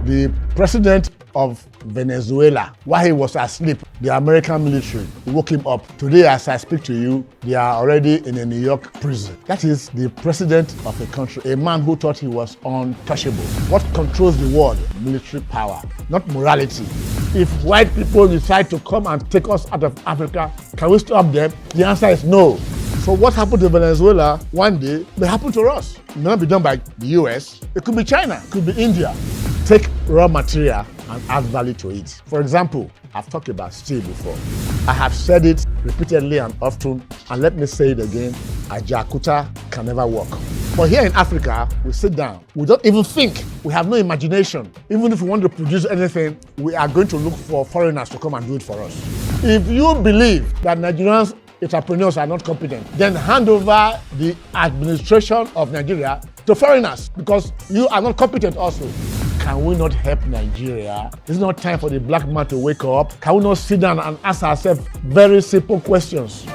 The president of Venezuela, while he was asleep, the American military woke him up. Today, as I speak to you, they are already in a New York prison. That is the president of a country, a man who thought he was untouchable. What controls the world? Military power, not morality. If white people decide to come and take us out of Africa, can we stop them? The answer is no. So what happened to Venezuela one day may happen to us. It may not be done by the US. It could be China, it could be India. Take raw material and add value to it. For example, I've talked about steel before. I have said it repeatedly and often, and let me say it again, a Jakarta can never work. But here in Africa, we sit down, we don't even think, we have no imagination. Even if we want to produce anything, we are going to look for foreigners to come and do it for us. If you believe that Nigerians entrepreneurs are not competent, then hand over the administration of Nigeria to foreigners because you are not competent also. Can we not help Nigeria? Is it not time for the black man to wake up? Can we not sit down and ask ourselves very simple questions?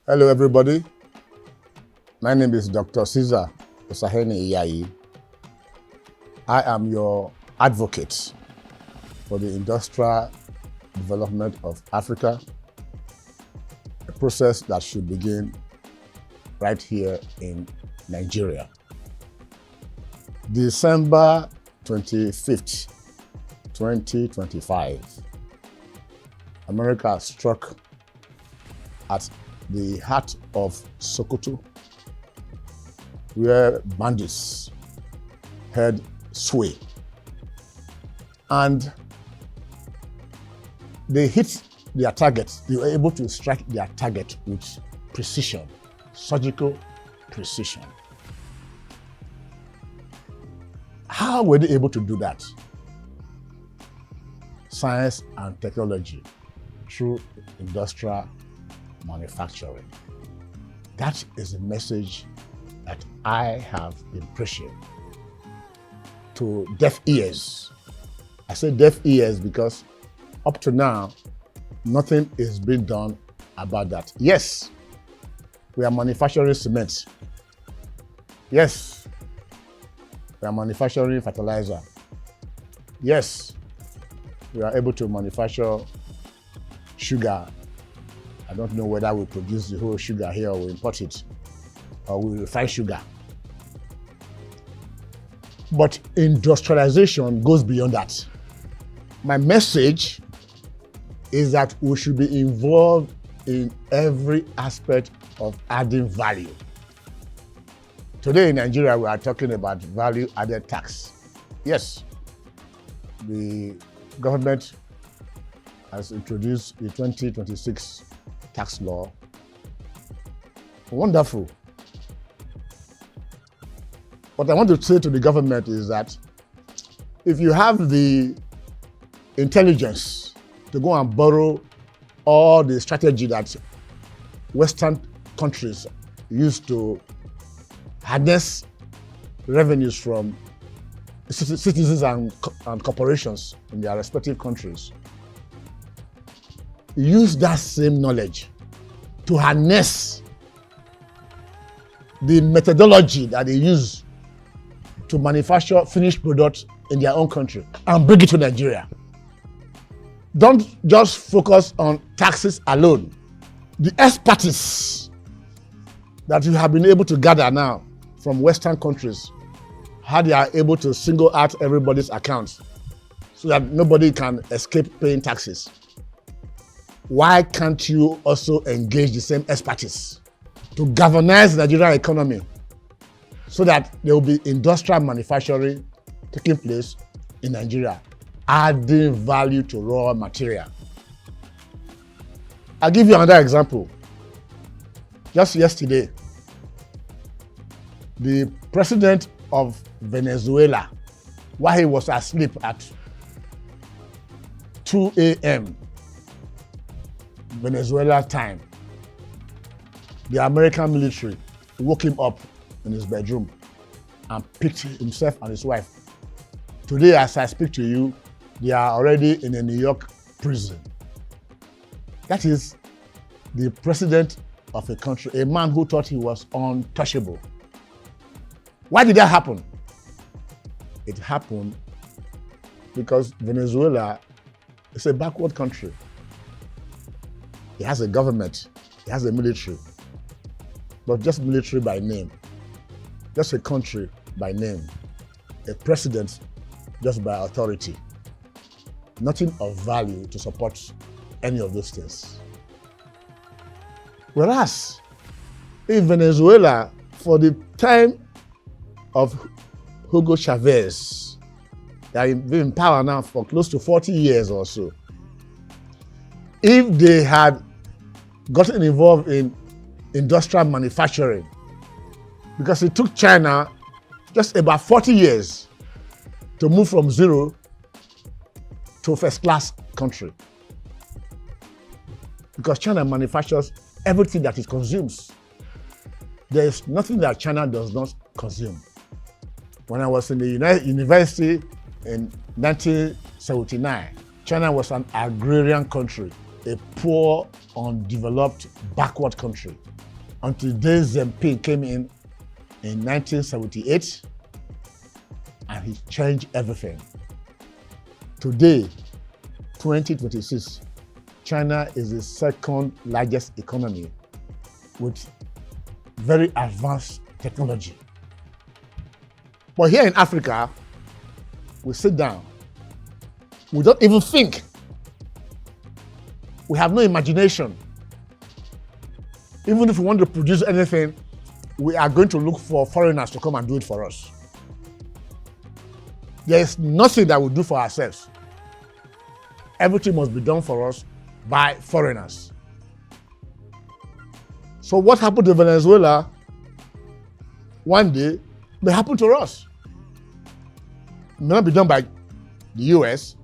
Hello everybody. My name is Dr. Caesar Osahene Iyayi. I am your advocate for the industrial development of Africa, a process that should begin right here in Nigeria. December 25th, 2025, America struck at the heart of Sokoto, where bandits had sway. And they hit their target. They were able to strike their target with precision, surgical precision. How were they able to do that? Science and technology through industrial manufacturing. That is a message that I have been preaching to deaf ears. I say deaf ears because up to now, nothing is being done about that. Yes, we are manufacturing cement. Yes, we are manufacturing fertilizer. Yes, we are able to manufacture sugar. I don't know whether we produce the whole sugar here or we import it, or we refine sugar. But industrialization goes beyond that. My message is that we should be involved in every aspect of adding value. Today in Nigeria, we are talking about value-added tax. Yes, the government has introduced the 2026 tax law. Wonderful. What I want to say to the government is that if you have the intelligence to go and borrow all the strategy that Western countries use to harness revenues from citizens and corporations in their respective countries, use that same knowledge to harness the methodology that they use to manufacture finished products in their own country and bring it to Nigeria. Don't just focus on taxes alone. The expertise that you have been able to gather now from Western countries, how they are able to single out everybody's accounts so that nobody can escape paying taxes. Why can't you also engage the same expertise to galvanize the Nigerian economy so that there will be industrial manufacturing taking place in Nigeria, adding value to raw material? I'll give you another example. Just yesterday, the president of Venezuela, while he was asleep at 2 a.m. Venezuela time, the American military woke him up in his bedroom and picked himself and his wife. Today, as I speak to you, they are already in a New York prison. That is the president of a country, a man who thought he was untouchable. Why did that happen? It happened because Venezuela is a backward country. It has a government, it has a military, but just military by name, just a country by name, a president just by authority. Nothing of value to support any of those things. Whereas in Venezuela, for the time of Hugo Chavez, they have been in power now for close to 40 years or so. If they had gotten involved in industrial manufacturing, because it took China just about 40 years to move from zero to a first-class country. Because China manufactures everything that it consumes. There is nothing that China does not consume. When I was in the university in 1979, China was an agrarian country, a poor, undeveloped, backward country. Until Deng Xiaoping came in 1978, and he changed everything. Today, 2026, China is the second largest economy with very advanced technology. But here in Africa, we sit down, we don't even think. We have no imagination. Even if we want to produce anything, we are going to look for foreigners to come and do it for us. There is nothing that we do for ourselves. Everything must be done for us by foreigners. So what happened to Venezuela one day may happen to us. It may not be done by the US.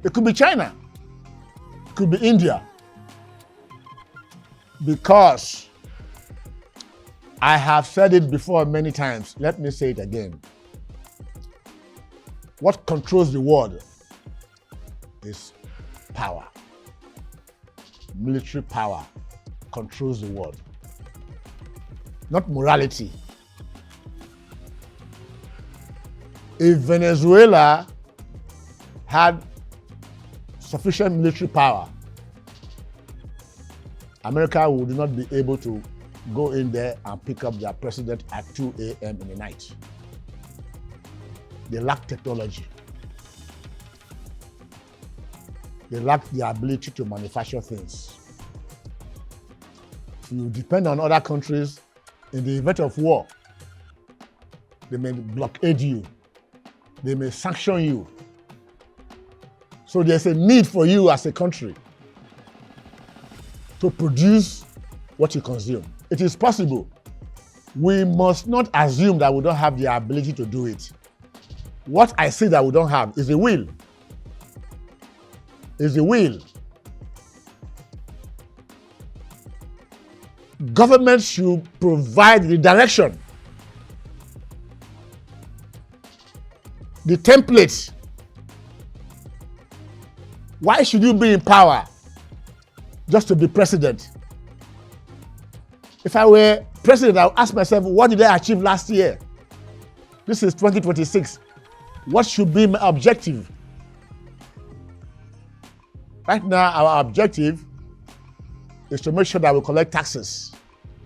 It could be China. It could be India. Because I have said it before many times, let me say it again. What controls the world is power. Military power controls the world, not morality. If Venezuela had sufficient military power, America would not be able to go in there and pick up their president at 2 a.m. in the night. They lack technology. They lack the ability to manufacture things. If you depend on other countries, in the event of war, they may blockade you. They may sanction you. So there's a need for you as a country to produce what you consume. It is possible. We must not assume that we don't have the ability to do it. What I say that we don't have is the will. Is the will. Government should provide the direction, the template. Why should you be in power just to be president? If I were president, I would ask myself, what did I achieve last year? This is 2026. What should be my objective? Right now, our objective is to make sure that we collect taxes.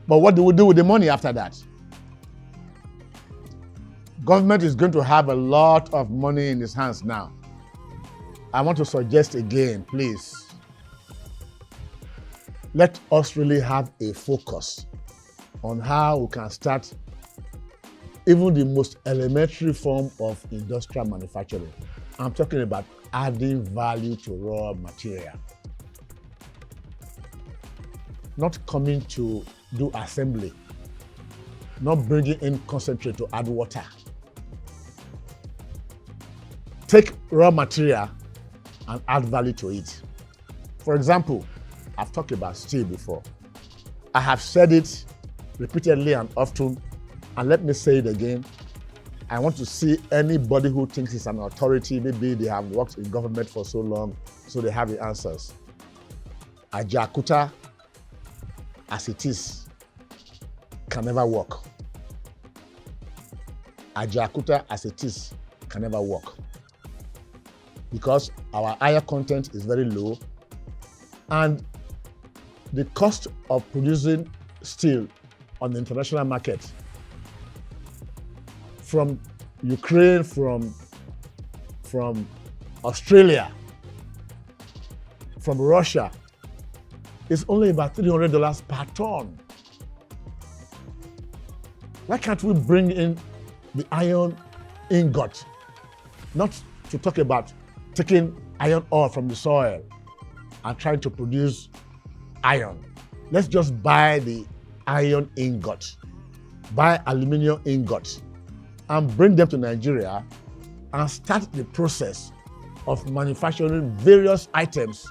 But what do we do with the money after that? Government is going to have a lot of money in its hands now. I want to suggest again, please, let us really have a focus on how we can start even the most elementary form of industrial manufacturing. I'm talking about adding value to raw material. Not coming to do assembly, not bringing in concentrate to add water. Take raw material and add value to it. For example, I've talked about steel before. I have said it repeatedly and often, and let me say it again. I want to see anybody who thinks it's an authority, maybe they have worked in government for so long, so they have the answers. Ajakuta, as it is, can never work. Ajaokuta as it is can never work because our iron content is very low and the cost of producing steel on the international market from Ukraine, from Australia, from Russia is only about $300 per ton. Why can't we bring in the iron ingot? Not to talk about taking iron ore from the soil and trying to produce iron. Let's just buy the iron ingot, buy aluminum ingot, and bring them to Nigeria and start the process of manufacturing various items,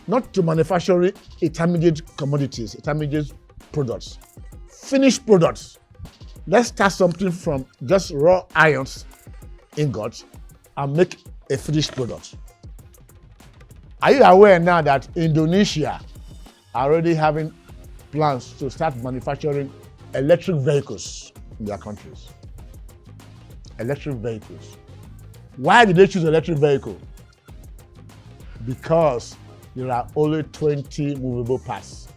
not to manufacture intermediate commodities, intermediate products, finished products. Let's start something from just raw irons, ingots, and make a finished product. Are you aware now that Indonesia are already having plans to start manufacturing electric vehicles in their countries? Electric vehicles. Why did they choose electric vehicle? Because there are only 20 movable parts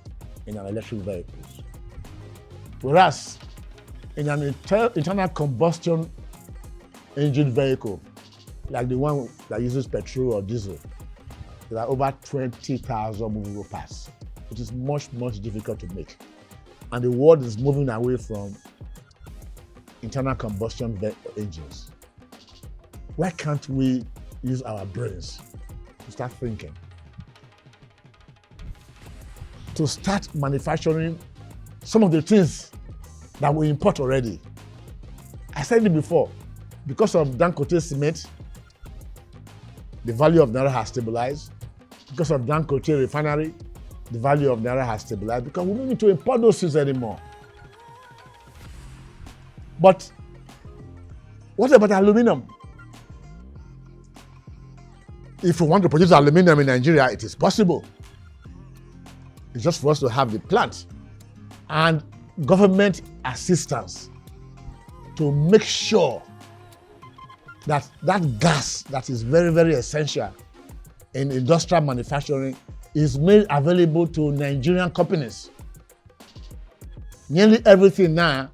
in an electric vehicle. Whereas in an internal combustion engine vehicle, like the one that uses petrol or diesel, there are over 20,000 movable parts. It is much difficult to make. And the world is moving away from internal combustion engines. Why can't we use our brains to start thinking? To start manufacturing some of the things that we import already. I said it before, because of Dangote cement, the value of Naira has stabilized. Because of Dangote refinery, the value of Naira has stabilized because we don't need to import those things anymore. But what about aluminum? If we want to produce aluminum in Nigeria, it is possible. It's just for us to have the plant and government assistance to make sure that that gas that is very essential in industrial manufacturing is made available to Nigerian companies. Nearly everything now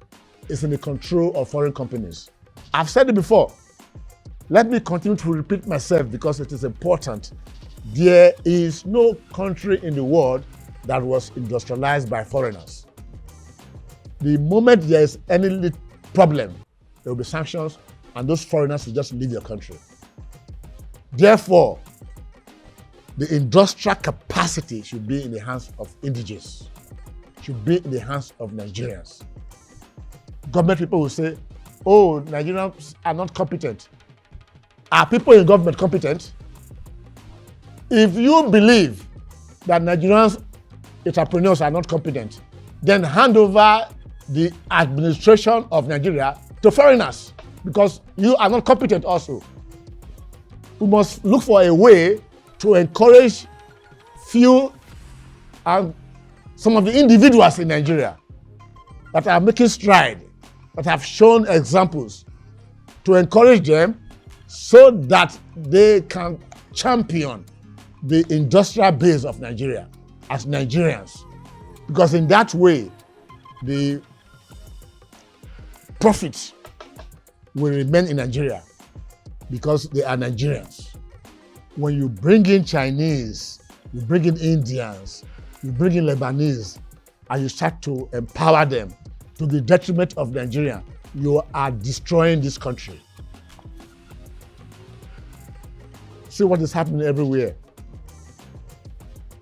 is in the control of foreign companies. I've said it before. Let me continue to repeat myself because it is important. There is no country in the world that was industrialized by foreigners. The moment there is any problem, there will be sanctions and those foreigners will just leave your country. Therefore, the industrial capacity should be in the hands of indigenes, should be in the hands of Nigerians. Government people will say, oh, Nigerians are not competent. Are people in government competent? If you believe that Nigerians entrepreneurs are not competent, then hand over the administration of Nigeria to foreigners because you are not competent also. We must look for a way to encourage few and some of the individuals in Nigeria that are making stride, that have shown examples, to encourage them so that they can champion the industrial base of Nigeria as Nigerians. Because in that way, the profits will remain in Nigeria because they are Nigerians. When you bring in Chinese, you bring in Indians, you bring in Lebanese, and you start to empower them to the detriment of Nigeria, you are destroying this country. See what is happening everywhere.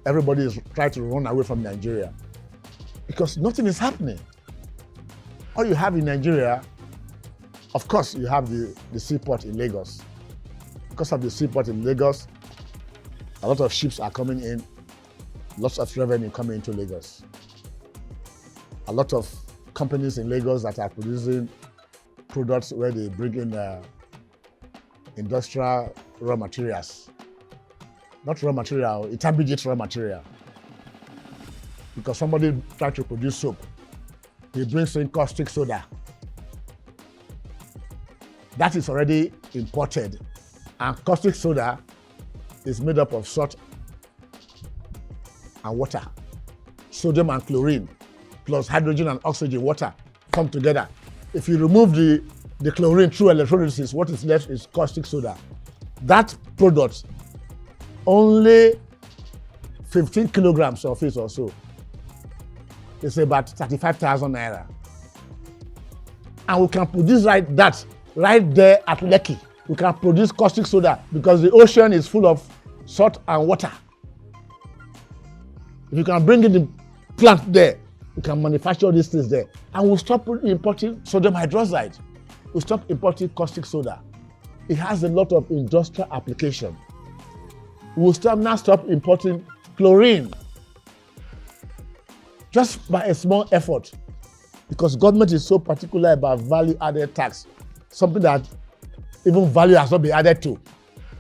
Everybody is trying to run away from Nigeria because nothing is happening. All you have in Nigeria, of course, you have the seaport in Lagos. Because of the seaport in Lagos, a lot of ships are coming in, lots of revenue coming into Lagos. A lot of companies in Lagos that are producing products where they bring in industrial raw materials. Not raw material, intermediate raw material. Because somebody tried to produce soap. he brings in caustic soda. That is already imported. And caustic soda is made up of salt and water. Sodium and chlorine, plus hydrogen and oxygen, water, come together. If you remove the chlorine through electrolysis, what is left is caustic soda. That product, only 15 kilograms of it or so, is about 35,000 naira. And we can produce that right there at Lekki. We can produce caustic soda because the ocean is full of salt and water. If you can bring in the plant there, we can manufacture these things there. And we'll stop importing sodium hydroxide. We'll stop importing caustic soda. It has a lot of industrial application. We'll stop importing chlorine. Just by a small effort. Because government is so particular about value-added tax. Something that even value has not been added to.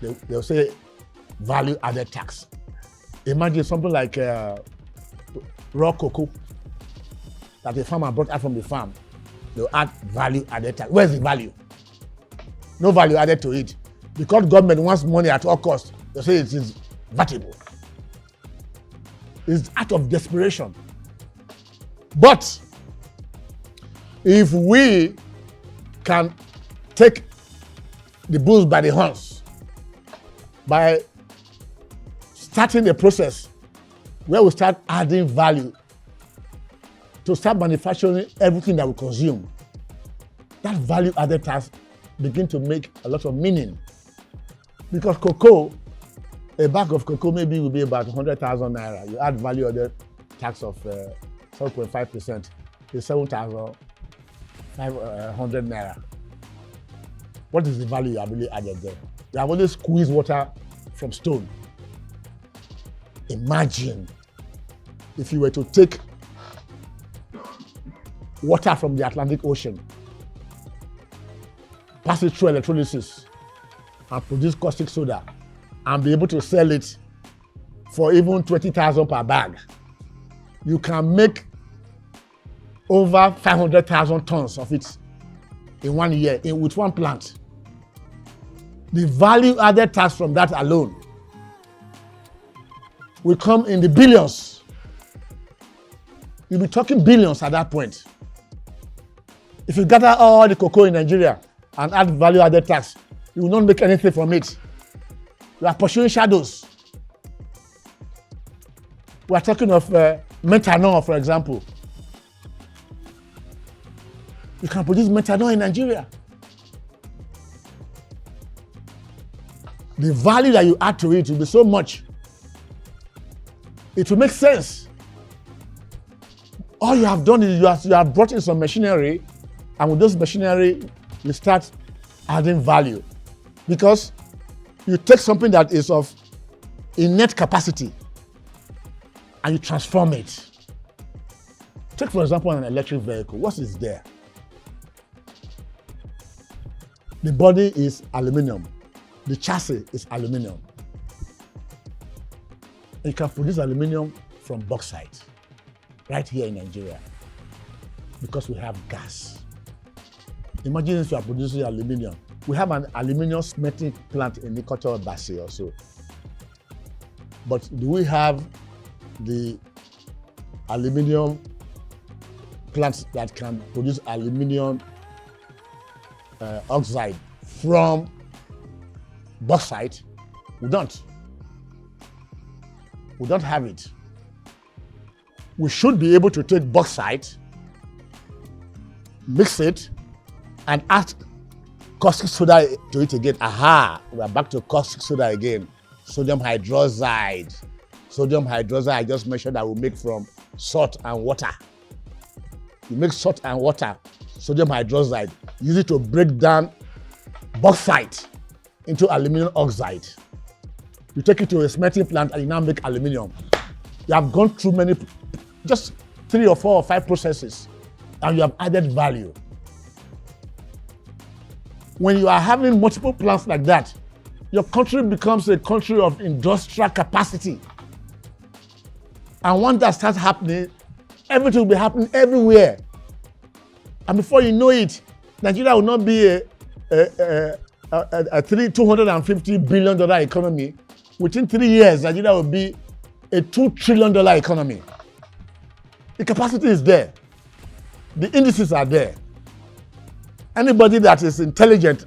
They'll say value-added tax. Imagine something like raw cocoa that the farmer brought out from the farm. They'll add value-added tax. Where's the value? No value added to it. Because government wants money at all costs, they say it is vatable. It's out of desperation. But if we can take the bulls by the horns by starting a process where we start adding value to start manufacturing everything that we consume, that value added tax begin to make a lot of meaning. Because cocoa, a bag of cocoa maybe will be about 100,000 naira. You add value added tax of 7.5%, is 7,500 naira. What is the value you have really added there? You have only squeezed water from stone. Imagine if you were to take water from the Atlantic Ocean, pass it through electrolysis, and produce caustic soda, and be able to sell it for even 20,000 per bag. You can make over 500,000 tons of it in 1 year with one plant. The value added tax from that alone will come in the billions. You'll be talking billions at that point. If you gather all the cocoa in Nigeria and add value added tax, you will not make anything from it. You are pursuing shadows. We are talking of methanol, for example. You can produce methanol in Nigeria. The value that you add to it will be so much. It will make sense. All you have done is you have brought in some machinery, and with those machinery, you start adding value. Because you take something that is of innate capacity and you transform it. Take, for example, an electric vehicle. What is there? The body is aluminum. The chassis is aluminum. You can produce aluminum from bauxite right here in Nigeria because we have gas. Imagine if you are producing aluminum. We have an aluminum smelting plant in Sokoto Basi also. But do we have the aluminum plants that can produce aluminum oxide from bauxite? We don't. We don't have it. We should be able to take bauxite, mix it, and add caustic soda to it again. Aha! We are back to caustic soda again. Sodium hydroxide. Sodium hydroxide, I just mentioned, that we make from salt and water. You make salt and water, sodium hydroxide, use it to break down bauxite into aluminum oxide. You take it to a smelting plant and you now make aluminum. You have gone through just 3 or 4 or 5 processes, and you have added value. When you are having multiple plants like that, your country becomes a country of industrial capacity. And once that starts happening, everything will be happening everywhere. And before you know it, Nigeria will not be a $250 billion economy. Within 3 years, Nigeria will be a $2 trillion economy. The capacity is there. The indices are there. Anybody that is intelligent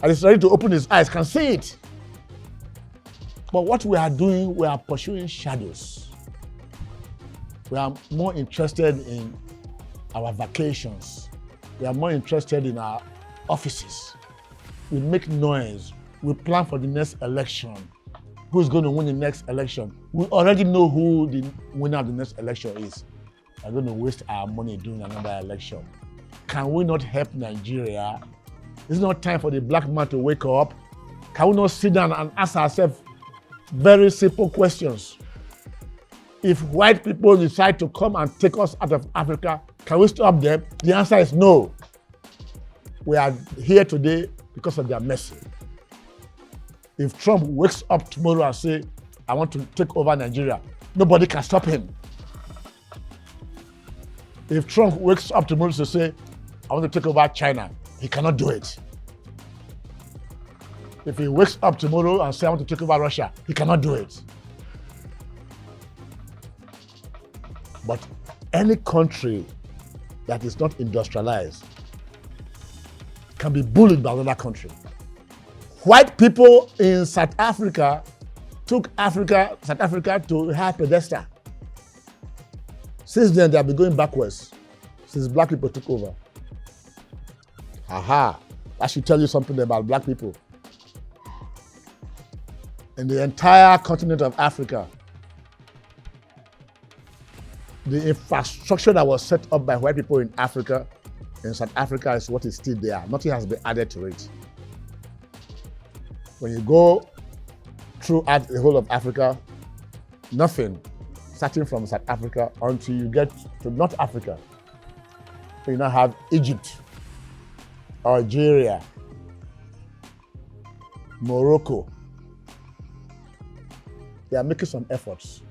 and is ready to open his eyes can see it. But what we are doing, we are pursuing shadows. We are more interested in our vacations. We are more interested in our offices. We make noise. We plan for the next election. Who's going to win the next election? We already know who the winner of the next election is. We're going to waste our money doing another election. Can we not help Nigeria? It's not time for the black man to wake up. Can we not sit down and ask ourselves very simple questions? If white people decide to come and take us out of Africa, can we stop them? The answer is no. We are here today because of their mercy. If Trump wakes up tomorrow and says, I want to take over Nigeria, nobody can stop him. If Trump wakes up tomorrow to say, I want to take over China, he cannot do it. If he wakes up tomorrow and says, I want to take over Russia, he cannot do it. But any country that is not industrialized can be bullied by another country. White people in South Africa took South Africa to a high pedestal. Since then, they have been going backwards since black people took over. Aha, that should tell you something about black people. In the entire continent of Africa, the infrastructure that was set up by white people in Africa, in South Africa, is what is still there. Nothing has been added to it. When you go throughout the whole of Africa, nothing, starting from South Africa until you get to North Africa. You now have Egypt, Algeria, Morocco. They are making some efforts.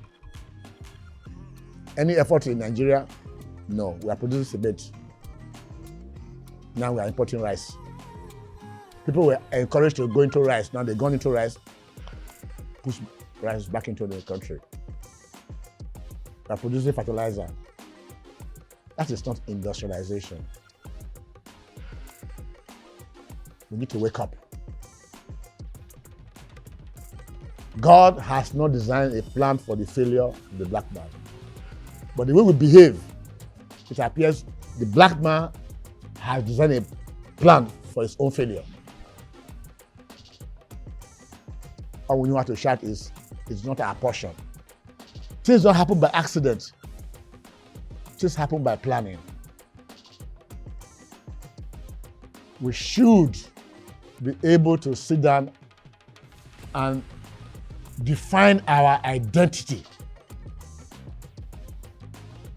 Any effort in Nigeria? No, we are producing cement. Now we are importing rice. People were encouraged to go into rice. Now they've gone into rice, push rice back into the country. We are producing fertilizer. That is not industrialization. We need to wake up. God has not designed a plan for the failure of the black man. But the way we behave, it appears the black man has designed a plan for his own failure. All we know how to shout is, it's not our portion. Things don't happen by accident. Things happen by planning. We should be able to sit down and define our identity.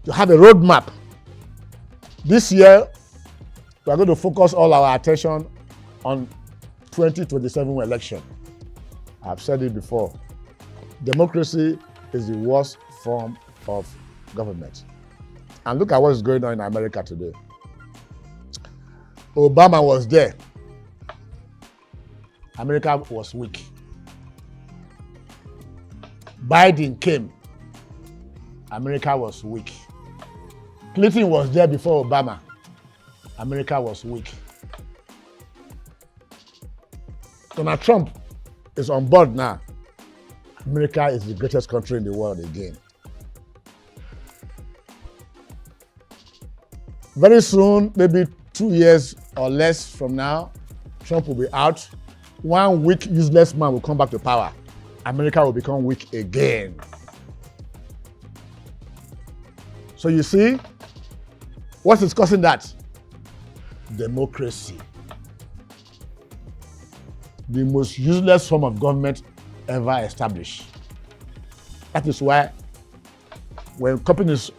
To have a roadmap. This year, we are going to focus all our attention on 2027 election. I've said it before. Democracy is the worst form of government. And look at what is going on in America today. Obama was there. America was weak. Biden came. America was weak. Clinton was there before Obama. America was weak. Donald Trump is on board now. America is the greatest country in the world again. Very soon, maybe 2 years or less from now, Trump will be out. One weak, useless man will come back to power. America will become weak again. So you see, what is causing that? Democracy. The most useless form of government ever established. That is why when companies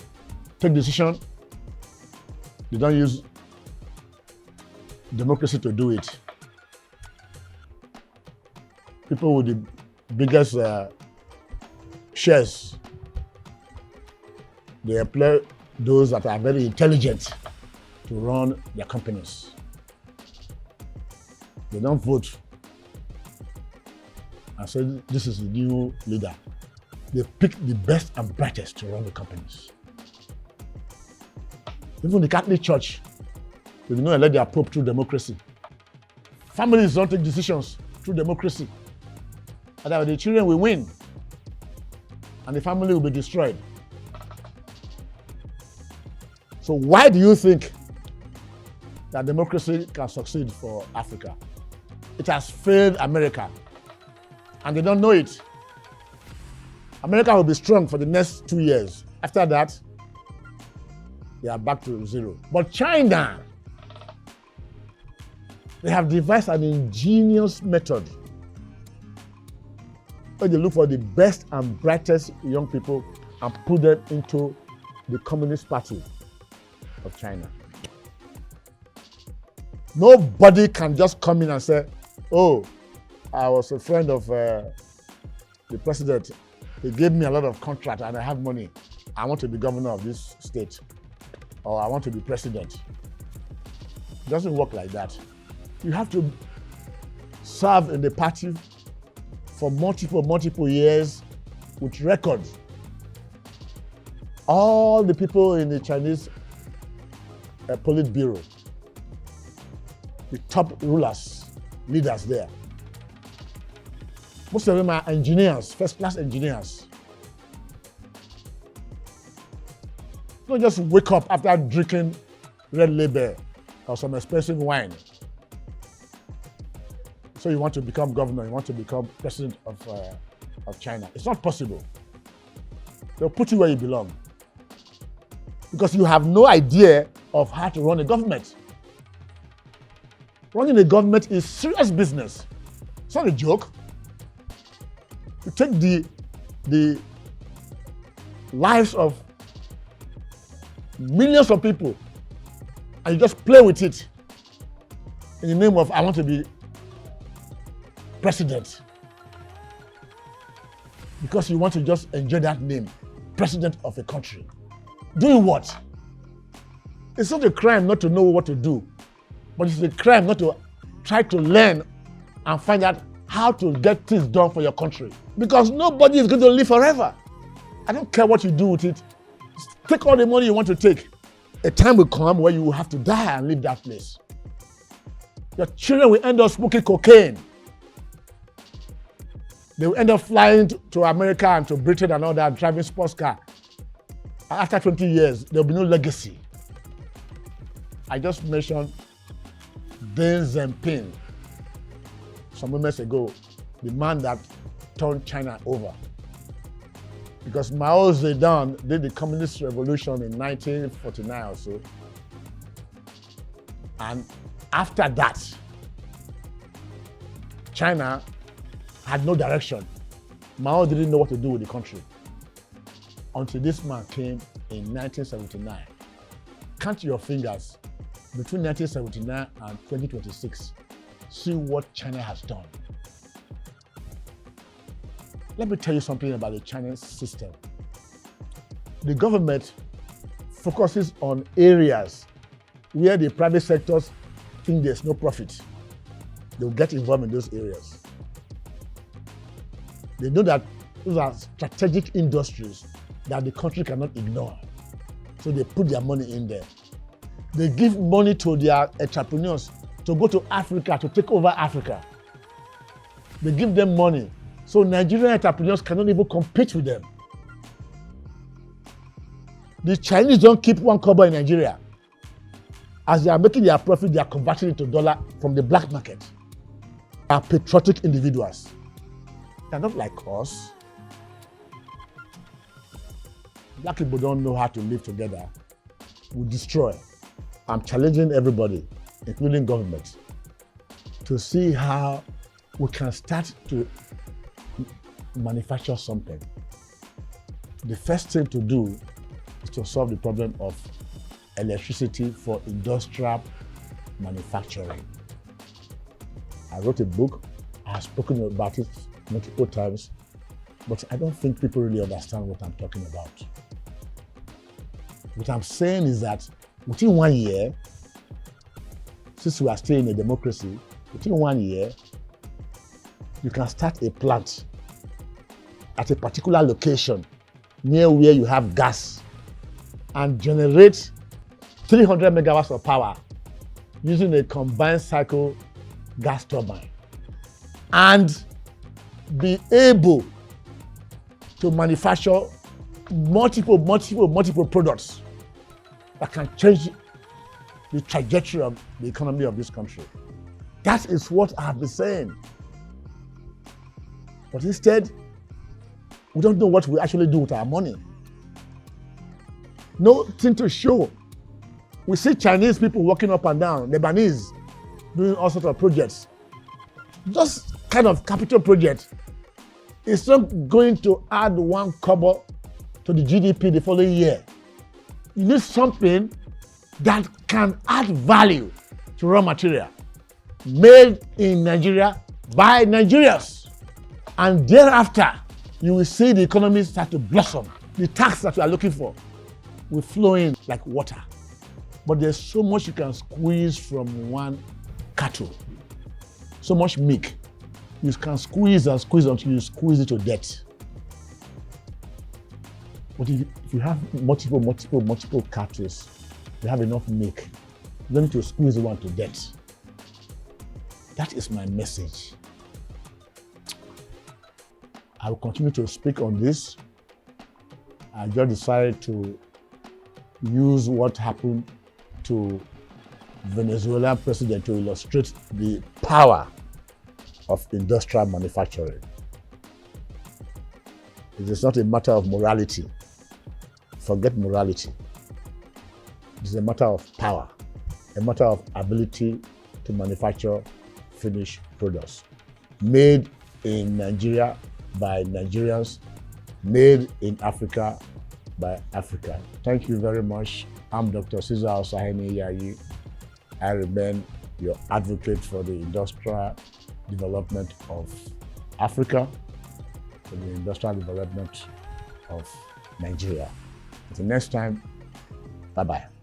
take decisions, they don't use democracy to do it. People with the biggest shares, they employ those that are very intelligent. to run their companies. They don't vote and say this is the new leader. They pick the best and brightest to run the companies. Even the Catholic Church, they do not elect their Pope through democracy. Families don't take decisions through democracy. Otherwise, the children will win and the family will be destroyed. So why do you think that democracy can succeed for Africa? It has failed America, and they don't know it. America will be strong for the next 2 years. After that, they are back to zero. But China, they have devised an ingenious method where they look for the best and brightest young people and put them into the Communist Party of China. Nobody can just come in and say, oh, I was a friend of the president. He gave me a lot of contract and I have money. I want to be governor of this state, or I want to be president. It doesn't work like that. You have to serve in the party for multiple years with records. All the people in the Chinese Politburo, the top rulers, leaders there, most of them are engineers, first-class engineers. Don't just wake up after drinking Red Label or some expensive wine. So you want to become governor, you want to become president of China. It's not possible. They'll put you where you belong. Because you have no idea of how to run a government. Running a government is serious business. It's not a joke. You take the lives of millions of people and you just play with it in the name of I want to be president. Because you want to just enjoy that name, president of a country. Doing what? It's not a crime not to know what to do, but it's a crime not to try to learn and find out how to get things done for your country. Because nobody is going to live forever. I don't care what you do with it. Take all the money you want to take. A time will come where you will have to die and leave that place. Your children will end up smoking cocaine. They will end up flying to America and to Britain and all that, driving sports car. After 20 years, there will be no legacy. I just mentioned Deng Xiaoping some moments ago, the man that turned China over. Because Mao Zedong did the communist revolution in 1949 or so. And after that, China had no direction. Mao didn't know what to do with the country until this man came in 1979. Count your fingers between 1979 and 2026. See what China has done. Let me tell you something about the Chinese system. The government focuses on areas where the private sectors think there's no profit. They'll get involved in those areas. They know that those are strategic industries that the country cannot ignore. So they put their money in there. They give money to their entrepreneurs to go to Africa, to take over Africa. They give them money. So Nigerian entrepreneurs cannot even compete with them. The Chinese don't keep one kobo in Nigeria. As they are making their profit, they are converting it to dollar from the black market. They are patriotic individuals. They are not like us. Black people don't know how to live together. We destroy. I'm challenging everybody, including government, to see how we can start to manufacture something. The first thing to do is to solve the problem of electricity for industrial manufacturing. I wrote a book. I have spoken about it multiple times, but I don't think people really understand what I'm talking about. What I'm saying is that within 1 year, since we are still in a democracy, within 1 year, you can start a plant at a particular location near where you have gas and generate 300 megawatts of power using a combined cycle gas turbine and be able to manufacture multiple products that can change the trajectory of the economy of this country. That is what I've been saying. But instead, we don't know what we actually do with our money. Nothing to show. We see Chinese people walking up and down, Lebanese, doing all sorts of projects. Just kind of capital project. It's not going to add 1 kobo to the GDP the following year. You need something that can add value to raw material, made in Nigeria by Nigerians. And thereafter, you will see the economy start to blossom. The tax that we are looking for will flow in like water. But there's so much you can squeeze from one cattle. So much milk. You can squeeze and squeeze until you squeeze it to death. But if you have multiple cattle, you have enough milk. You don't need to squeeze one to death. That is my message. I will continue to speak on this. I just decided to use what happened to Venezuelan president to illustrate the power of industrial manufacturing. It is not a matter of morality. Forget morality. It is a matter of power, a matter of ability to manufacture finished products made in Nigeria by Nigerians, made in Africa by Africa. Thank you very much. I'm Dr. Cesar Osaheni Yayi. I remain your advocate for the industrial development of Africa, for the industrial development of Nigeria. Until next time, bye-bye.